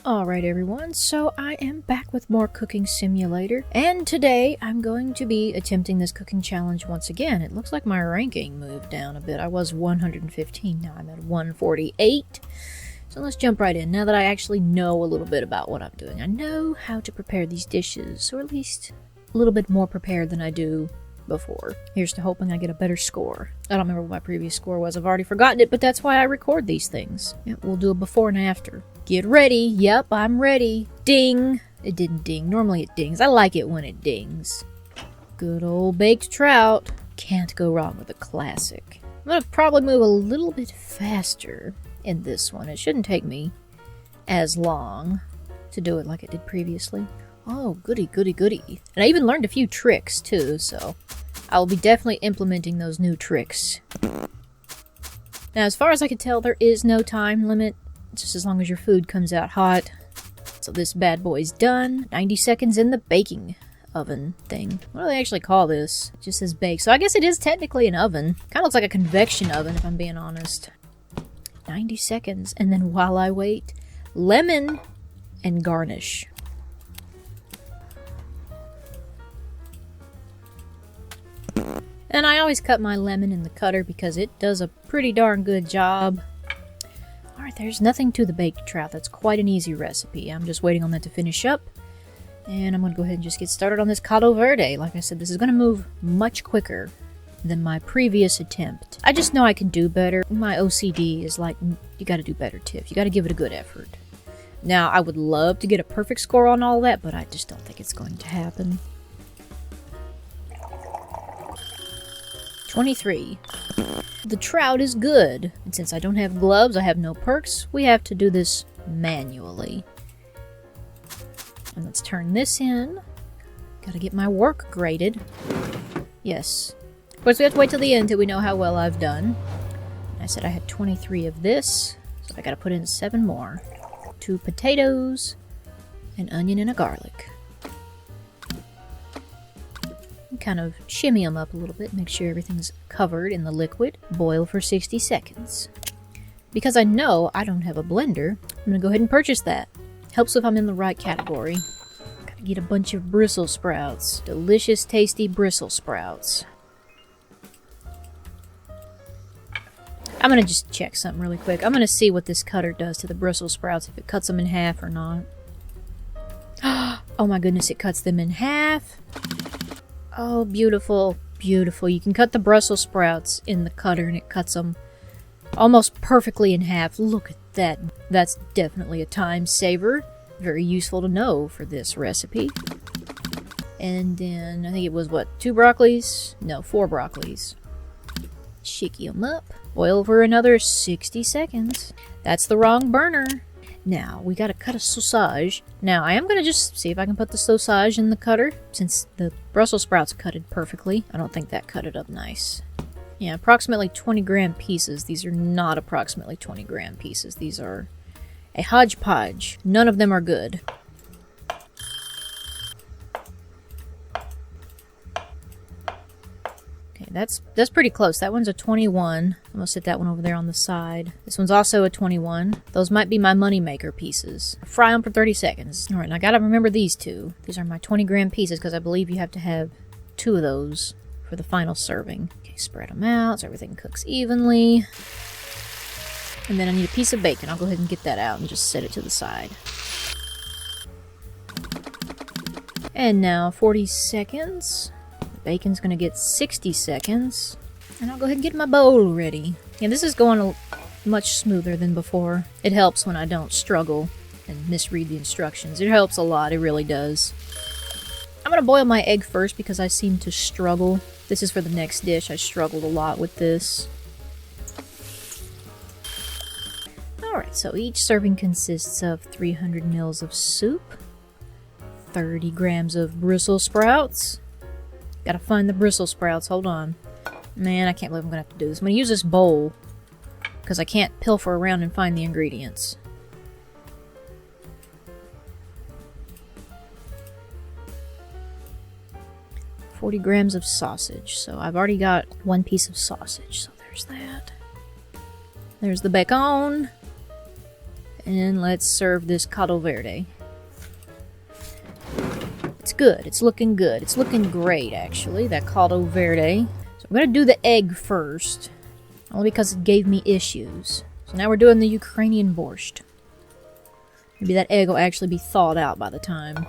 Alright everyone, so I am back with more Cooking Simulator, and today I'm going to be attempting this cooking challenge once again. It looks like my ranking moved down a bit. I was 115, now I'm at 148. So let's jump right in, now that I actually know a little bit about what I'm doing. I know how to prepare these dishes, or at least a little bit more prepared than I do before. Here's to hoping I get a better score. I don't remember what my previous score was, I've already forgotten it, but that's why I record these things. Yeah, we'll do a before and after. Get ready. Yep, I'm ready. Ding. It didn't ding. Normally it dings. I like it when it dings. Good old baked trout. Can't go wrong with a classic. I'm gonna probably move a little bit faster in this one. It shouldn't take me as long to do it like it did previously. Oh, goody, goody, goody. And I even learned a few tricks too, so I'll be definitely implementing those new tricks. Now, as far as I can tell, there is no time limit. Just as long as your food comes out hot. So this bad boy's done. 90 seconds in the baking oven thing. What do they actually call this? It just says bake. So I guess it is technically an oven. Kind of looks like a convection oven if I'm being honest. 90 seconds. And then while I wait, lemon and garnish. And I always cut my lemon in the cutter because it does a pretty darn good job. Alright, there's nothing to the baked trout. That's quite an easy recipe. I'm just waiting on that to finish up. And I'm going to go ahead and just get started on this Caldo Verde. Like I said, this is going to move much quicker than my previous attempt. I just know I can do better. My OCD is like, you got to do better, Tiff. You got to give it a good effort. Now, I would love to get a perfect score on all that, but I just don't think it's going to happen. 23. The trout is good, and since I don't have gloves, I have no perks, we have to do this manually. And let's turn this in. Gotta get my work graded. Yes. Of course, we have to wait till the end till we know how well I've done. I said I had 23 of this, so I gotta put in 7 more. 2 potatoes, an onion, and a garlic. Kind of shimmy them up a little bit, make sure everything's covered in the liquid. Boil for 60 seconds. Because I know I don't have a blender, I'm gonna go ahead and purchase that. Helps if I'm in the right category. Gotta get a bunch of bristle sprouts. Delicious, tasty bristle sprouts. I'm gonna just check something really quick. I'm gonna see what this cutter does to the bristle sprouts, if it cuts them in half or not. Oh my goodness, it cuts them in half. Oh, beautiful, beautiful. You can cut the Brussels sprouts in the cutter and it cuts them almost perfectly in half. Look at that. That's definitely a time saver. Very useful to know for this recipe. And then, I think it was, what, 2 broccolis? No, 4 broccolis. Shaky them up. Boil for another 60 seconds. That's the wrong burner. Now, we gotta cut a sausage. Now, I am gonna just see if I can put the sausage in the cutter, since the Brussels sprouts cut it perfectly. I don't think that cut it up nice. Yeah, approximately 20-gram pieces. These are not approximately 20-gram pieces. These are a hodgepodge. None of them are good. That's pretty close. That one's a 21. I'm gonna sit that one over there on the side. This one's also a 21. Those might be my moneymaker pieces. Fry them for 30 seconds. Alright, and I gotta remember these two. These are my 20-gram pieces because I believe you have to have 2 of those for the final serving. Okay, spread them out so everything cooks evenly. And then I need a piece of bacon. I'll go ahead and get that out and just set it to the side. And now 40 seconds. Bacon's gonna get 60 seconds. And I'll go ahead and get my bowl ready. Yeah, this is going much smoother than before. It helps when I don't struggle and misread the instructions. It helps a lot, it really does. I'm gonna boil my egg first because I seem to struggle. This is for the next dish. I struggled a lot with this. Alright, so each serving consists of 300 mils of soup, 30 grams of Brussels sprouts. Gotta find the bristle sprouts. Hold on. Man, I can't believe I'm gonna have to do this. I'm gonna use this bowl because I can't pilfer around and find the ingredients. $40 grams of sausage. So I've already got 1 piece of sausage. So there's that. There's the bacon. And let's serve this Caldo Verde. It's good. It's looking good. It's looking great, actually, that Caldo Verde. So I'm going to do the egg first, only because it gave me issues. So now we're doing the Ukrainian Borscht. Maybe that egg will actually be thawed out by the time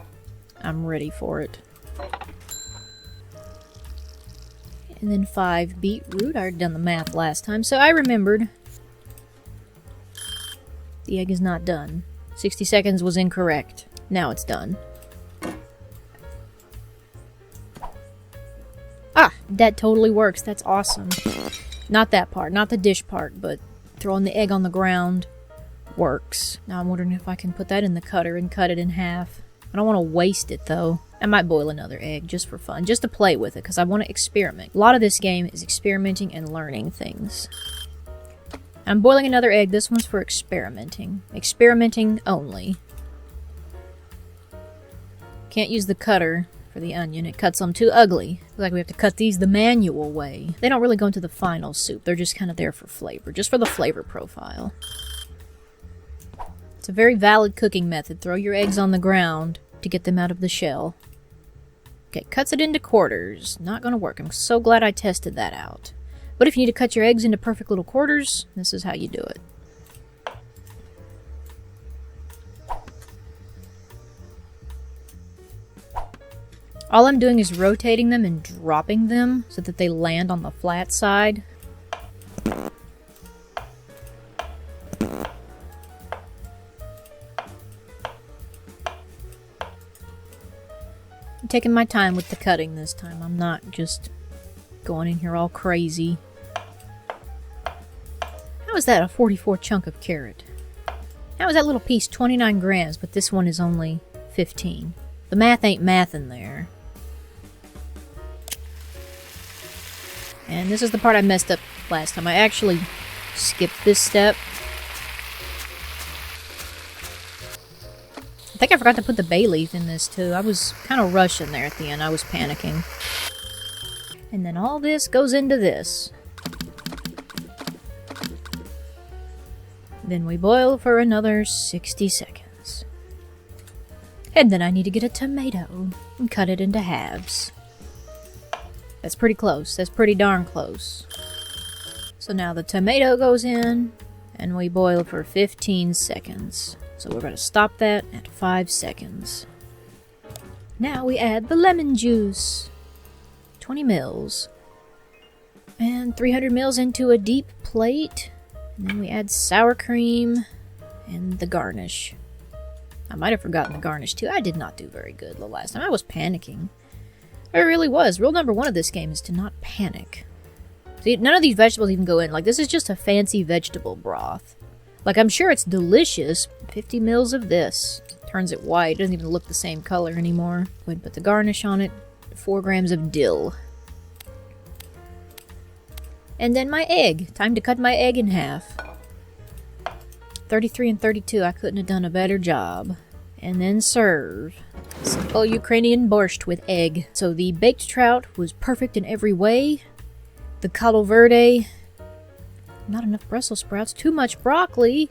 I'm ready for it. And then 5 beetroot. I already done the math last time, so I remembered. The egg is not done. 60 seconds was incorrect. Now it's done. Ah, that totally works. That's awesome. Not that part, not the dish part, but throwing the egg on the ground works. Now I'm wondering if I can put that in the cutter and cut it in half. I don't want to waste it, though. I might boil another egg just for fun, just to play with it, because I want to experiment. A lot of this game is experimenting and learning things. I'm boiling another egg. This one's for experimenting. Experimenting only. Can't use the cutter for the onion. It cuts them too ugly. Looks like we have to cut these the manual way. They don't really go into the final soup. They're just kind of there for flavor, just for the flavor profile. It's a very valid cooking method. Throw your eggs on the ground to get them out of the shell. Okay, cuts it into quarters. Not gonna work. I'm so glad I tested that out. But if you need to cut your eggs into perfect little quarters, this is how you do it. All I'm doing is rotating them and dropping them so that they land on the flat side. I'm taking my time with the cutting this time. I'm not just going in here all crazy. How is that a 44 chunk of carrot? How is that little piece 29 grams, but this one is only 15? The math ain't mathin' there. And this is the part I messed up last time. I actually skipped this step. I think I forgot to put the bay leaf in this too. I was kind of rushing there at the end. I was panicking. And then all this goes into this. Then we boil for another 60 seconds. And then I need to get a tomato and cut it into halves. That's pretty close. That's pretty darn close. So now the tomato goes in, and we boil for 15 seconds. So we're going to stop that at 5 seconds. Now we add the lemon juice. 20 mils. And 300 mils into a deep plate. And then we add sour cream and the garnish. I might have forgotten the garnish too. I did not do very good the last time. I was panicking. I really was. Rule number 1 of this game is to not panic. See, none of these vegetables even go in. Like, this is just a fancy vegetable broth. Like, I'm sure it's delicious. 50 mils of this. Turns it white. It doesn't even look the same color anymore. Go ahead and put the garnish on it. 4 grams of dill. And then my egg. Time to cut my egg in half. 33 and 32. I couldn't have done a better job. And then serve. Simple Ukrainian borscht with egg. So the baked trout was perfect in every way. The Caldo Verde, not enough Brussels sprouts, too much broccoli.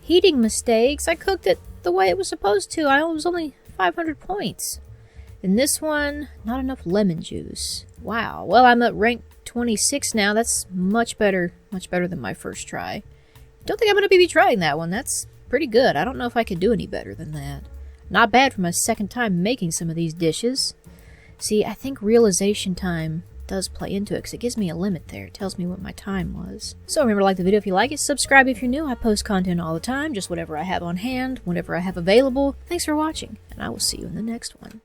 Heating mistakes. I cooked it the way it was supposed to. I was only 500 points. And this one, not enough lemon juice. Wow. Well, I'm at rank 26 now. That's much better than my first try. Don't think I'm going to be trying that one. That's pretty good. I don't know if I could do any better than that. Not bad for my second time making some of these dishes. See, I think realization time does play into it because it gives me a limit there. It tells me what my time was. So remember to like the video if you like it, subscribe if you're new. I post content all the time, just whatever I have on hand, whatever I have available. Thanks for watching, and I will see you in the next one.